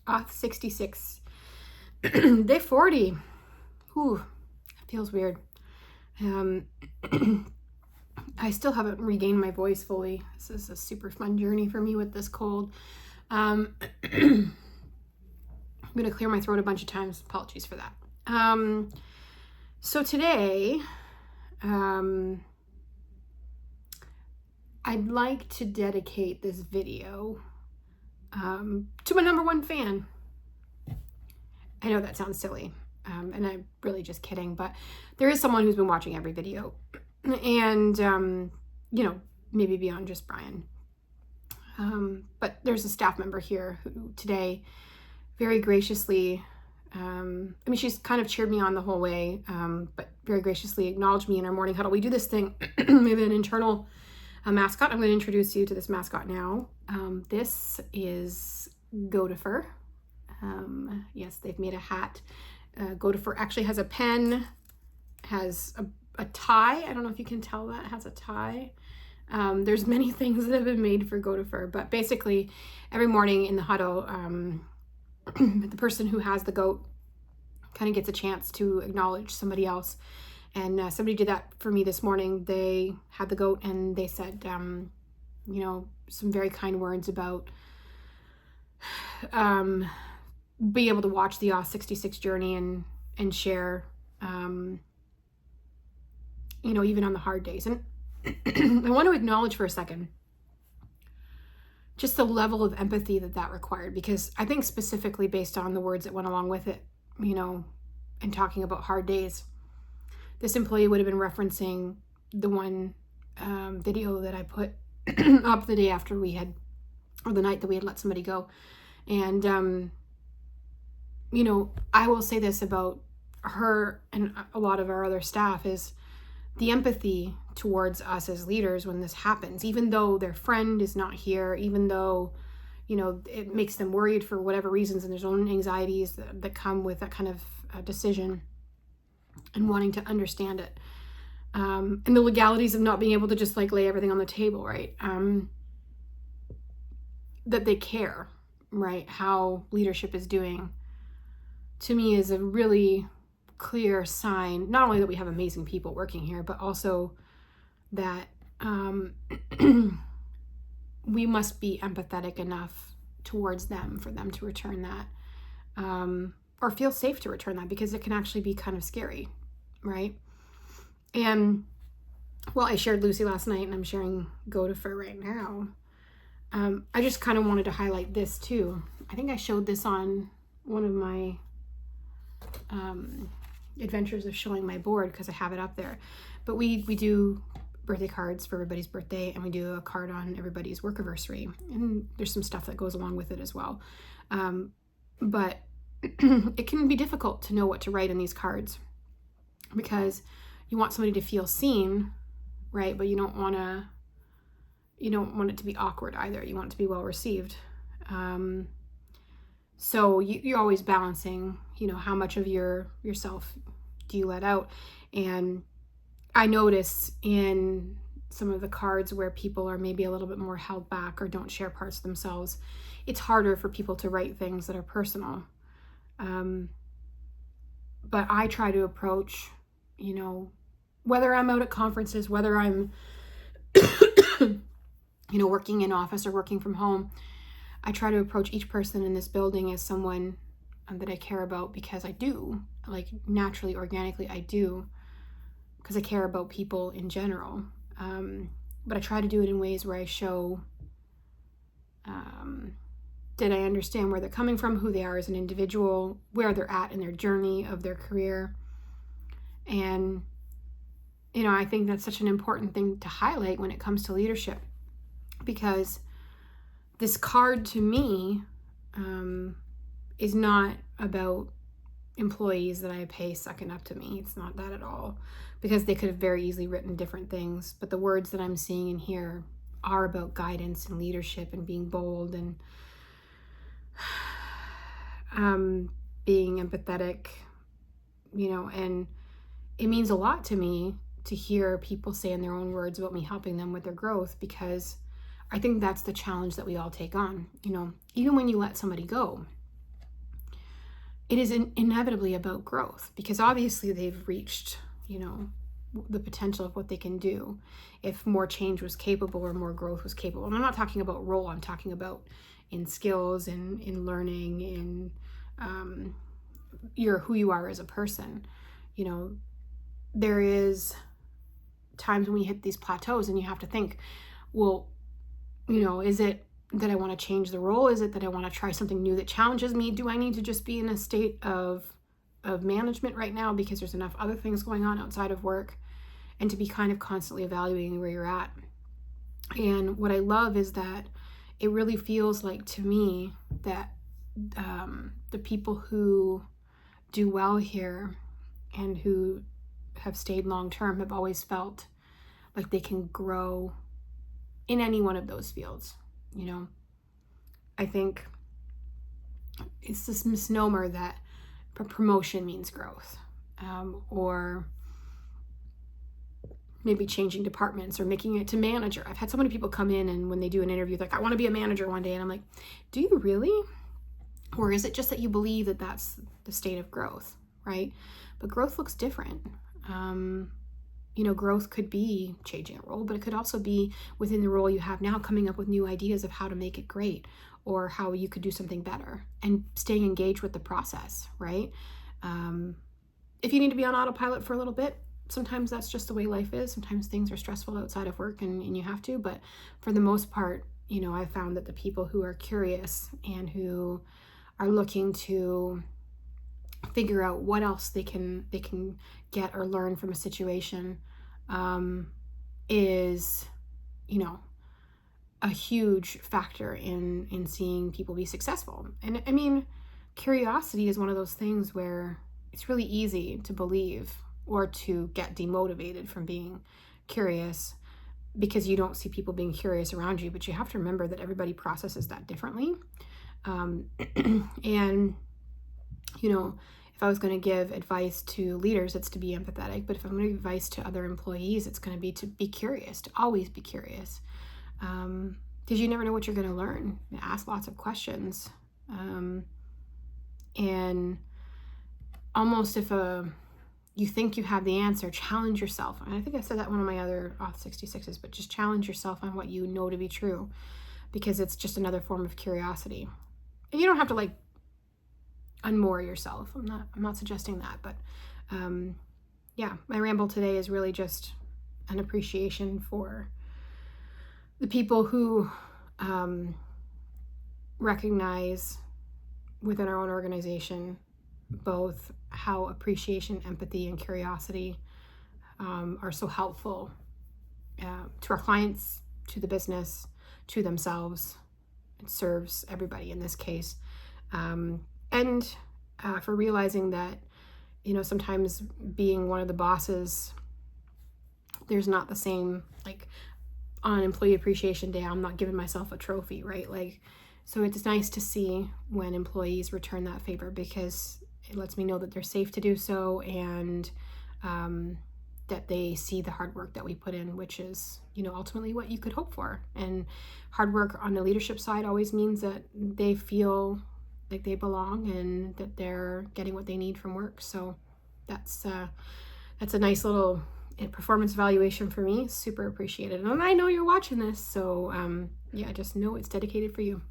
Auth66. Day 40. Whew, feels weird. I still haven't regained my voice fully. This is a super fun journey for me with this cold. I'm going to clear my throat a bunch of times. Apologies for that. So today, I'd like to dedicate this video to my number one fan. I know that sounds silly, and I'm really just kidding, but there is someone who's been watching every video, and, you know, maybe beyond just Brian. But there's a staff member here who today very graciously, I mean, she's kind of cheered me on the whole way, but very graciously acknowledged me in our morning huddle. We do this thing, we have an internal mascot. I'm going to introduce you to this mascot now. This is Godifer. Yes, they've made a hat. Godifer actually has a pen, has a tie. I don't know if you can tell that. It has a tie. There's many things that have been made for Godifer, but basically every morning in the huddle, the person who has the goat kind of gets a chance to acknowledge somebody else. And somebody did that for me this morning. They had the goat and they said, you know, some very kind words about being able to watch the Auth66 journey and share, you know, even on the hard days. And I want to acknowledge for a second just the level of empathy that required, because I think specifically based on the words that went along with it, you know, and talking about hard days, this employee would have been referencing the one video that I put up the day after we had, or the night that we had let somebody go. And, you know, I will say this about her and a lot of our other staff is the empathy towards us as leaders when this happens, even though their friend is not here, even though, you know, it makes them worried for whatever reasons and there's own anxieties that come with that kind of decision and wanting to understand it. And the legalities of not being able to just like lay everything on the table, right? That they care, right? How leadership is doing, to me, is a really clear sign, not only that we have amazing people working here, but also that we must be empathetic enough towards them for them to return that, or feel safe to return that, because it can actually be kind of scary, right? And well, I shared Lucy last night and I'm sharing Godifer right now. I just kind of wanted to highlight this too. I think I showed this on one of my adventures of showing my board, because I have it up there. But we do birthday cards for everybody's birthday, and we do a card on everybody's work anniversary, and there's some stuff that goes along with it as well. But it can be difficult to know what to write in these cards, because you want somebody to feel seen, right? But you don't want it to be awkward either. You want it to be well received. So you're always balancing, you know, how much of yourself do you let out. And I notice in some of the cards where people are maybe a little bit more held back or don't share parts of themselves, it's harder for people to write things that are personal. But I try to approach, you know, whether I'm out at conferences, whether I'm, you know, working in office or working from home, I try to approach each person in this building as someone that I care about, because I do, like, naturally, organically, I do, because I care about people in general. But I try to do it in ways where I show, did I understand where they're coming from, who they are as an individual, where they're at in their journey of their career. And, you know, I think that's such an important thing to highlight when it comes to leadership, because this card to me is not about employees that I pay sucking up to me. It's not that at all, because they could have very easily written different things. But the words that I'm seeing in here are about guidance and leadership and being bold and being empathetic, you know, and it means a lot to me to hear people say in their own words about me helping them with their growth, because I think that's the challenge that we all take on. You know, even when you let somebody go, it is inevitably about growth, because obviously they've reached, you know, the potential of what they can do if more change was capable or more growth was capable. And I'm not talking about role, I'm talking about in skills, in learning, in who you are as a person. You know, there is times when you hit these plateaus and you have to think, well, you know, is it that I want to change the role? Is it that I want to try something new that challenges me? Do I need to just be in a state of management right now because there's enough other things going on outside of work? And to be kind of constantly evaluating where you're at. And what I love is that it really feels like, to me, that the people who do well here and who have stayed long term have always felt like they can grow in any one of those fields. You know, I think it's this misnomer that promotion means growth, or maybe changing departments or making it to manager. I've had so many people come in, and when they do an interview, they're like, I want to be a manager one day. And I'm like, do you really? Or is it just that you believe that that's the state of growth, right? But growth looks different. You know, growth could be changing a role, but it could also be within the role you have now, coming up with new ideas of how to make it great or how you could do something better, and staying engaged with the process, right? If you need to be on autopilot for a little bit, sometimes that's just the way life is. Sometimes things are stressful outside of work and you have to, but for the most part, you know, I've found that the people who are curious and who are looking to figure out what else they can get or learn from a situation is, you know, a huge factor in seeing people be successful. And I mean, curiosity is one of those things where it's really easy to believe or to get demotivated from being curious because you don't see people being curious around you. But you have to remember that everybody processes that differently. And, you know, if I was going to give advice to leaders, it's to be empathetic. But if I'm going to give advice to other employees, it's going to be curious, to always be curious. Because you never know what you're going to learn. Ask lots of questions. And almost if you think you have the answer, challenge yourself. And I think I said that in one of my other Auth66s, but just challenge yourself on what you know to be true, because it's just another form of curiosity. And you don't have to like unmoor yourself. I'm not suggesting that, but yeah, my ramble today is really just an appreciation for the people who recognize within our own organization both how appreciation, empathy, and curiosity are so helpful to our clients, to the business, to themselves. It serves everybody in this case. And for realizing that, you know, sometimes being one of the bosses, there's not the same, like on Employee Appreciation Day, I'm not giving myself a trophy, right? Like, so it's nice to see when employees return that favor, because it lets me know that they're safe to do so, and that they see the hard work that we put in, which is, you know, ultimately what you could hope for. And hard work on the leadership side always means that they feel like they belong and that they're getting what they need from work. So that's a nice little performance evaluation for me. Super appreciated. And I know you're watching this, so yeah, just know it's dedicated for you.